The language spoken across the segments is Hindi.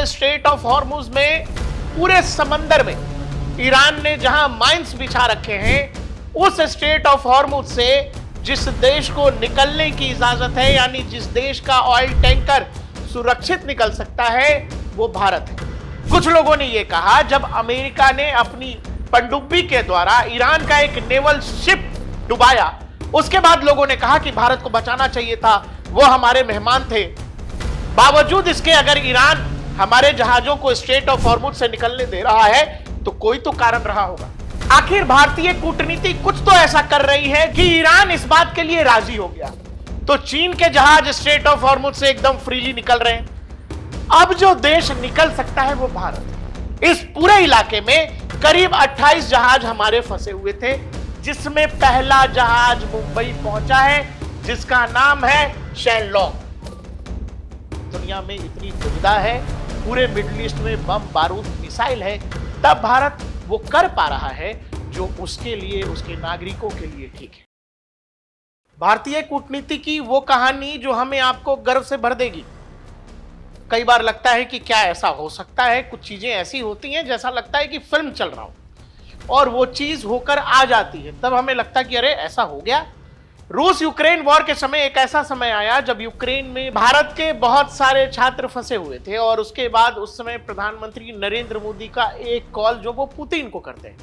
स्ट्रेट ऑफ हॉर्मुज में पूरे समंदर में ईरान ने जहां माइंस बिछा रखे हैं, उस स्ट्रेट ऑफ हॉर्मुज से जिस देश को निकलने की इजाजत है, यानी जिस देश का ऑयल टैंकर सुरक्षित निकल सकता है, वो भारत है। कुछ लोगों ने यह कहा, जब अमेरिका ने अपनी पनडुब्बी के द्वारा ईरान का एक नेवल शिप डुबाया, उसके बाद लोगों ने कहा कि भारत को बचाना चाहिए था, वो हमारे मेहमान थे। बावजूद इसके अगर ईरान हमारे जहाजों को स्ट्रेट ऑफ हॉर्मुज से निकलने दे रहा है, तो कोई तो कारण रहा होगा। आखिर भारतीय कूटनीति कुछ तो ऐसा कर रही है कि ईरान इस बात के लिए राजी हो गया, तो चीन के जहाज स्ट्रेट ऑफ हॉर्मुज से एकदम फ्रीली निकल रहे हैं। अब जो देश निकल सकता है वो भारत है। इस पूरे इलाके में करीब 28 जहाज हमारे फंसे हुए थे, जिसमें पहला जहाज मुंबई पहुंचा है, जिसका नाम है शैनलॉन्ग। दुनिया में इतनी दुविधा है, पूरे मिडिल ईस्ट में बम बारूद मिसाइल है, तब भारत वो कर पा रहा है जो उसके लिए, उसके नागरिकों के लिए ठीक है। भारतीय कूटनीति की वो कहानी जो हमें आपको गर्व से भर देगी। कई बार लगता है कि क्या ऐसा हो सकता है, कुछ चीजें ऐसी होती हैं जैसा लगता है कि फिल्म चल रहा हो, और वो चीज होकर आ जाती है, तब हमें लगता है कि अरे ऐसा हो गया। रूस यूक्रेन वॉर के समय एक ऐसा समय आया जब यूक्रेन में भारत के बहुत सारे छात्र फंसे हुए थे, और उसके बाद उस समय प्रधानमंत्री नरेंद्र मोदी का एक कॉल जो वो पुतिन को करते हैं,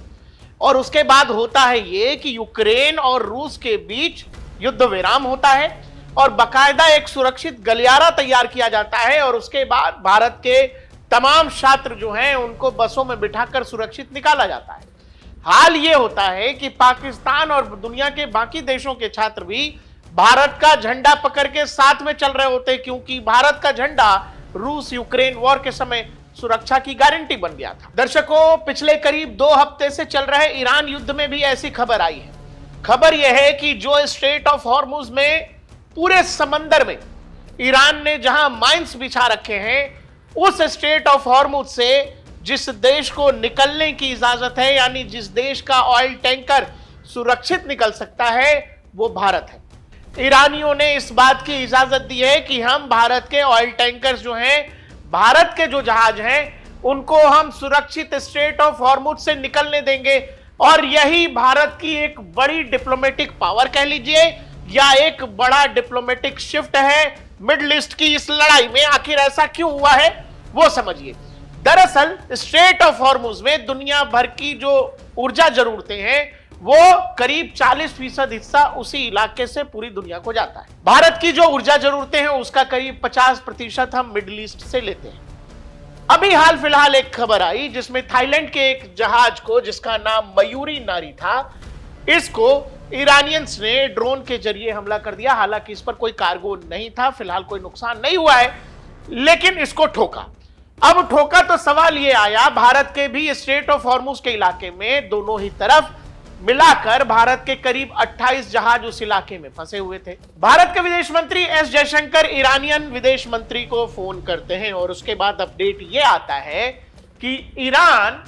और उसके बाद होता है ये कि यूक्रेन और रूस के बीच युद्ध विराम होता है, और बाकायदा एक सुरक्षित गलियारा तैयार किया जाता है, और उसके बाद भारत के तमाम छात्र जो हैं उनको बसों में बिठाकर सुरक्षित निकाला जाता है। हाल ये होता है कि पाकिस्तान और दुनिया के बाकी देशों के छात्र भी भारत का झंडा पकड़ के साथ में चल रहे होते, क्योंकि भारत का झंडा रूस यूक्रेन वॉर के समय सुरक्षा की गारंटी बन गया था। दर्शकों, पिछले करीब 2 हफ्ते से चल रहे ईरान युद्ध में भी ऐसी खबर आई है। खबर यह है कि जो स्ट्रेट ऑफ हॉर्मुज में पूरे समंदर में ईरान ने जहां माइंस बिछा रखे हैं, उस स्ट्रेट ऑफ हॉर्मुज से जिस देश को निकलने की इजाजत है, यानी जिस देश का ऑयल टैंकर सुरक्षित निकल सकता है, वो भारत है। ईरानियों ने इस बात की इजाजत दी है कि हम भारत के ऑयल टैंकर्स जो हैं, भारत के जो जहाज हैं, उनको हम सुरक्षित स्ट्रेट ऑफ हॉर्मुज से निकलने देंगे, और यही भारत की एक बड़ी डिप्लोमेटिक पावर कह लीजिए, या एक बड़ा डिप्लोमेटिक शिफ्ट है मिडिल ईस्ट की इस लड़ाई में। आखिर ऐसा क्यों हुआ है वो समझिए। दरअसल स्ट्रेट ऑफ हॉर्मुज में दुनिया भर की जो ऊर्जा जरूरतें हैं, वो करीब 40% हिस्सा उसी इलाके से पूरी दुनिया को जाता है। भारत की जो ऊर्जा जरूरतें हैं उसका करीब 50% हम मिडिल ईस्ट से लेते हैं। अभी हाल फिलहाल एक खबर आई जिसमें थाईलैंड के एक जहाज को, जिसका नाम मयूरी नारी था, इसको ईरानियंस ने ड्रोन के जरिए हमला कर दिया। हालांकि इस पर कोई कार्गो नहीं था, फिलहाल कोई नुकसान नहीं हुआ है, लेकिन इसको ठोका। अब ठोका तो सवाल यह आया, भारत के भी स्ट्रेट ऑफ हॉर्मुज के इलाके में दोनों ही तरफ मिलाकर भारत के करीब 28 जहाज उस इलाके में फंसे हुए थे। भारत के विदेश मंत्री एस जयशंकर ईरानियन विदेश मंत्री को फोन करते हैं, और उसके बाद अपडेट यह आता है कि Iran,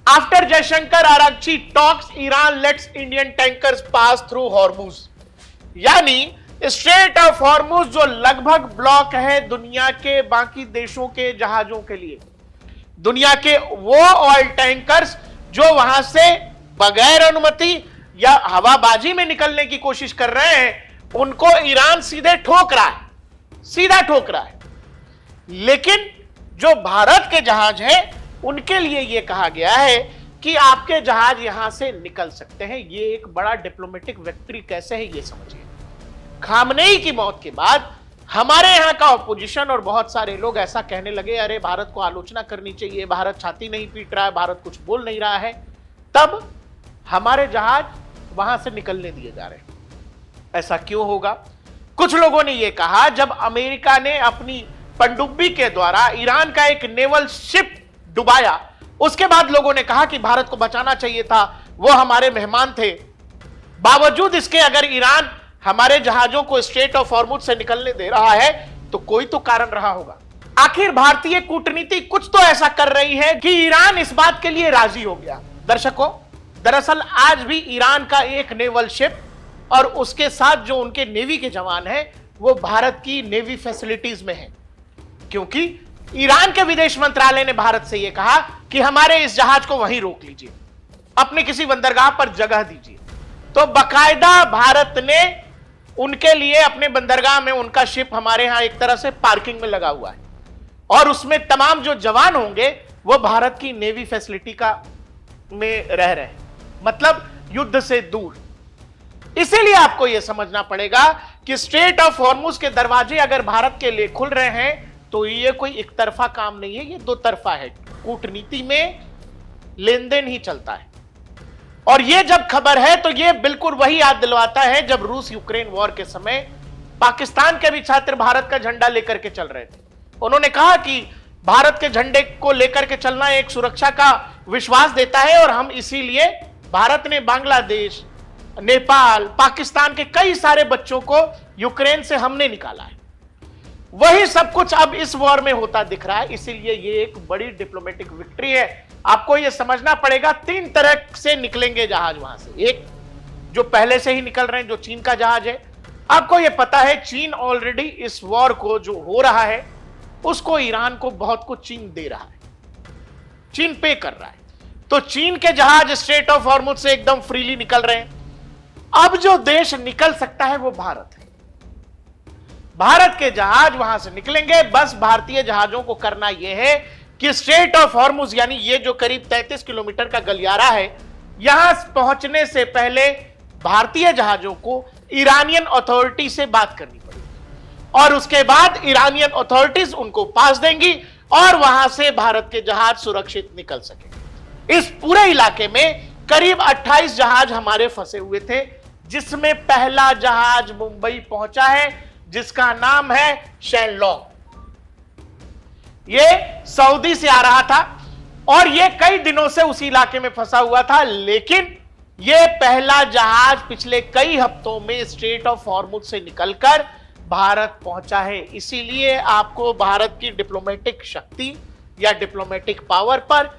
after Jaishankar Araghchi talks, Iran lets Indian tankers pass through Hormuz. यानी स्ट्रेट ऑफ हॉर्मुज जो लगभग ब्लॉक है दुनिया के बाकी देशों के जहाजों के लिए, दुनिया के वो ऑयल टैंकर्स जो वहां से बगैर अनुमति या हवाबाजी में निकलने की कोशिश कर रहे हैं, उनको ईरान सीधे ठोक रहा है, सीधा ठोक रहा है। लेकिन जो भारत के जहाज हैं, उनके लिए यह कहा गया है कि आपके जहाज यहां से निकल सकते हैं। यह एक बड़ा डिप्लोमेटिक विक्ट्री कैसे है, यह समझिए। खामनेई की मौत के बाद हमारे यहां का ऑपोजिशन और बहुत सारे लोग ऐसा कहने लगे, अरे भारत को आलोचना करनी चाहिए, भारत छाती नहीं पीट रहा है, भारत कुछ बोल नहीं रहा है। तब हमारे जहाज वहां से निकलने दिए जा रहे हैं। ऐसा क्यों होगा? कुछ लोगों ने यह कहा, जब अमेरिका ने अपनी पनडुब्बी के द्वारा ईरान का एक नेवल शिप डुबाया, उसके बाद लोगों ने कहा कि भारत को बचाना चाहिए था, वो हमारे मेहमान थे। बावजूद इसके अगर ईरान हमारे जहाजों को स्ट्रेट ऑफ हॉर्मुज से निकलने दे रहा है, तो कोई तो कारण रहा होगा। आखिर भारतीय कूटनीति कुछ तो ऐसा कर रही है कि ईरान इस बात के लिए राजी हो गया। दर्शकों, दरअसल आज भी ईरान का एक नेवल शिप और उसके साथ जो उनके नेवी के जवान हैं, वो भारत की नेवी फैसिलिटीज में हैं, क्योंकि ईरान के विदेश मंत्रालय ने भारत से यह कहा कि हमारे इस जहाज को वहीं रोक लीजिए, अपने किसी बंदरगाह पर जगह दीजिए। तो बकायदा भारत ने उनके लिए अपने बंदरगाह में उनका शिप हमारे यहां एक तरह से पार्किंग में लगा हुआ है, और उसमें तमाम जो जवान होंगे वो भारत की नेवी फैसिलिटी का में रह रहे हैं, मतलब युद्ध से दूर। इसीलिए आपको यह समझना पड़ेगा कि स्ट्रेट ऑफ हॉर्मुज के दरवाजे अगर भारत के लिए खुल रहे हैं तो यह कोई एक तरफा काम नहीं है, यह दो तरफा है। कूटनीति में लेन देन ही चलता है। और यह जब खबर है तो यह बिल्कुल वही याद दिलवाता है जब रूस यूक्रेन वॉर के समय पाकिस्तान के भी छात्र भारत का झंडा लेकर के चल रहे थे। उन्होंने कहा कि भारत के झंडे को लेकर के चलना एक सुरक्षा का विश्वास देता है, और हम इसीलिए भारत ने बांग्लादेश, नेपाल, पाकिस्तान के कई सारे बच्चों को यूक्रेन से हमने निकाला है। वही सब कुछ अब इस वॉर में होता दिख रहा है। इसीलिए ये एक बड़ी डिप्लोमेटिक विक्ट्री है। आपको यह समझना पड़ेगा, तीन तरह से निकलेंगे जहाज वहां से। एक जो पहले से ही निकल रहे हैं, जो चीन का जहाज है। आपको यह पता है चीन ऑलरेडी इस वॉर को जो हो रहा है उसको ईरान को बहुत कुछ चीन दे रहा है, चीन पे कर रहा है। तो चीन के जहाज स्ट्रेट ऑफ हॉर्मुज से एकदम फ्रीली निकल रहे हैं। अब जो देश निकल सकता है वो भारत है। भारत के जहाज वहां से निकलेंगे। बस भारतीय जहाजों को करना यह है कि स्ट्रेट ऑफ हॉर्मुज यानी ये जो करीब 33 किलोमीटर का गलियारा है, यहां पहुंचने से पहले भारतीय जहाजों को ईरानियन अथॉरिटी से बात करनी पड़ेगी, और उसके बाद ईरानियन अथॉरिटीज उनको पास देंगी और वहां से भारत के जहाज सुरक्षित निकल सकेंगे। इस पूरे इलाके में करीब 28 जहाज हमारे फंसे हुए थे, जिसमें पहला जहाज मुंबई पहुंचा है जिसका नाम है शैनलॉन्ग। यह सऊदी से आ रहा था और यह कई दिनों से उसी इलाके में फंसा हुआ था, लेकिन यह पहला जहाज पिछले कई हफ्तों में स्ट्रेट ऑफ हॉर्मुज से निकलकर भारत पहुंचा है। इसीलिए आपको भारत की डिप्लोमेटिक शक्ति या डिप्लोमेटिक पावर पर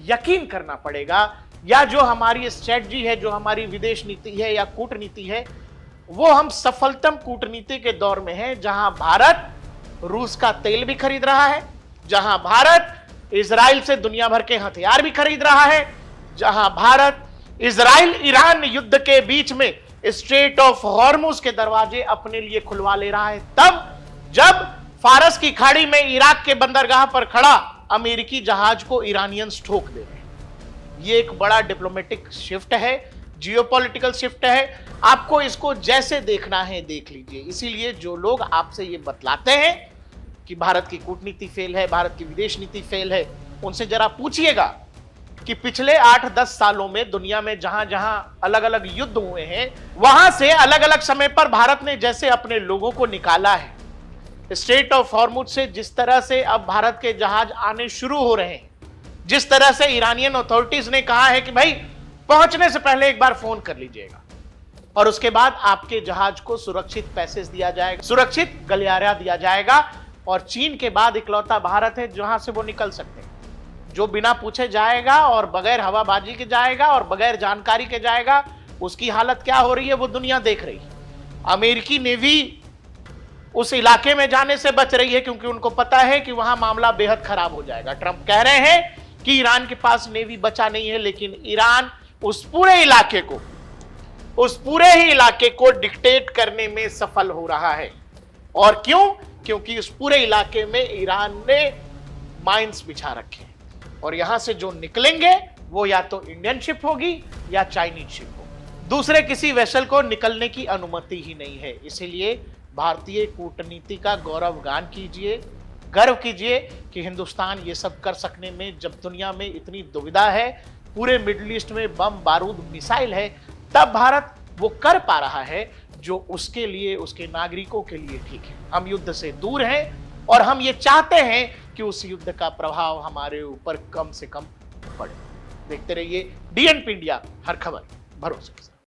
यकीन करना पड़ेगा, या जो हमारी स्ट्रेटजी है, जो हमारी विदेश नीति है या कूटनीति है, वो हम सफलतम कूटनीति के दौर में है, जहां भारत रूस का तेल भी खरीद रहा है, जहां भारत इजराइल से दुनिया भर के हथियार भी खरीद रहा है, जहां भारत इजराइल ईरान युद्ध के बीच में स्ट्रेट ऑफ हॉर्मुज के दरवाजे अपने लिए खुलवा ले रहा है, तब जब फारस की खाड़ी में इराक के बंदरगाह पर खड़ा अमेरिकी जहाज को ईरानियंस ठोक दे रहे हैं। यह एक बड़ा डिप्लोमेटिक शिफ्ट है, जियोपॉलिटिकल शिफ्ट है। आपको इसको जैसे देखना है देख लीजिए। इसीलिए जो लोग आपसे ये बतलाते हैं कि भारत की कूटनीति फेल है, भारत की विदेश नीति फेल है, उनसे जरा पूछिएगा कि पिछले 8-10 सालों में दुनिया में जहां जहां अलग अलग युद्ध हुए हैं, वहां से अलग अलग समय पर भारत ने जैसे अपने लोगों को निकाला है। स्ट्रेट ऑफ हॉर्मुज से जिस तरह से अब भारत के जहाज आने शुरू हो रहे हैं, जिस तरह से ईरानियन अथॉरिटीज ने कहा है कि भाई पहुंचने से पहले एक बार फोन कर लीजिएगा, और उसके बाद आपके जहाज को सुरक्षित पैसेज दिया जाएगा, सुरक्षित गलियारा दिया जाएगा। और चीन के बाद इकलौता भारत है जहां से वो निकल सकते हैं, जो बिना पूछे जाएगा और बगैर हवाबाजी के जाएगा और बगैर जानकारी के जाएगा। उसकी हालत क्या हो रही है वो दुनिया देख रही है। अमेरिकी नेवी उस इलाके में जाने से बच रही है क्योंकि उनको पता है कि वहां मामला बेहद खराब हो जाएगा। ट्रंप कह रहे हैं कि ईरान के पास नेवी बचा नहीं है, लेकिन ईरान उस पूरे ही इलाके को डिक्टेट करने में सफल हो रहा है। और क्यों? क्योंकि उस पूरे इलाके में ईरान ने माइंस बिछा रखे हैं, और यहां से जो निकलेंगे वो या तो इंडियन शिप होगी या चाइनीज शिप होगी। दूसरे किसी वेसल को निकलने की अनुमति ही नहीं है। इसीलिए भारतीय कूटनीति का गौरवगान कीजिए, गर्व कीजिए कि हिंदुस्तान ये सब कर सकने में, जब दुनिया में इतनी दुविधा है, पूरे मिडिल ईस्ट में बम बारूद मिसाइल है, तब भारत वो कर पा रहा है जो उसके लिए, उसके नागरिकों के लिए ठीक है। हम युद्ध से दूर हैं और हम ये चाहते हैं कि उस युद्ध का प्रभाव हमारे ऊपर कम से कम पड़े। देखते रहिए DNP इंडिया, हर खबर भरोसे के साथ।